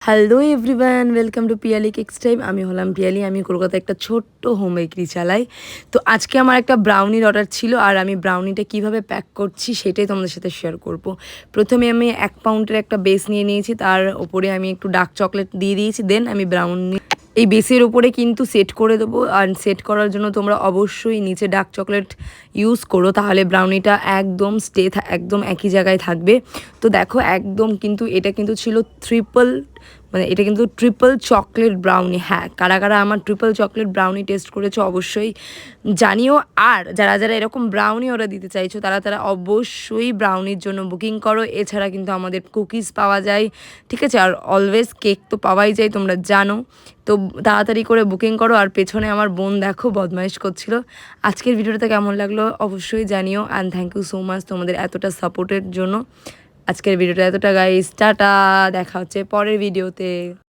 Hello everyone, welcome to Piyali cakes time. আমি হলাম পিয়ালি। আমি কলকাতায় একটা ছোট্ট হোম বেকারি চালাই। তো আজকে আমার একটা ব্রাউনির অর্ডার ছিল, আর আমি ব্রাউনিটা কিভাবে প্যাক করছি সেটাই তোমাদের সাথে শেয়ার করব। প্রথমে আমি 1 পাউন্ডের একটা বেস নিয়ে নিয়েছি, তার ওপরে আমি একটু ডার্ক চকলেট দিয়ে দিয়েছি, দেন আমি ব্রাউনি এই বেসের ওপরে কিন্তু সেট করে দেবো। আর সেট করার জন্য তোমরা অবশ্যই নিচে ডার্ক চকলেট ইউজ করো, তাহলে ব্রাউনিটা একদম একদম একই জায়গায় থাকবে। তো দেখো একদম কিন্তু এটা কিন্তু ছিল এটা কিন্তু ট্রিপল চকলেট ব্রাউনি। হ্যাঁ, কারা কারা আমার ট্রিপল চকলেট ব্রাউনি টেস্ট করেছো অবশ্যই জানিও। আর যারা যারা এরকম ব্রাউনি অর্ডার দিতে চাইছো তারা তারা অবশ্যই ব্রাউনির জন্য বুকিং করো। এছাড়া কিন্তু আমাদের কুকিজ পাওয়া যায়, ঠিক আছে? আর অলওয়েজ কেক তো পাওয়াই যায়, তোমরা জানো। তো তাড়াতাড়ি করে বুকিং করো। আর পেছনে আমার বোন দেখো বদমাইশ করছিল। আজকের ভিডিওটা কেমন লাগলো অবশ্যই জানিও। And thank you so much তোমাদের এতটা সাপোর্টের জন্য। আজকের ভিডিওটা এতটা গাইস, টাটা, দেখা হচ্ছে পরের ভিডিওতে।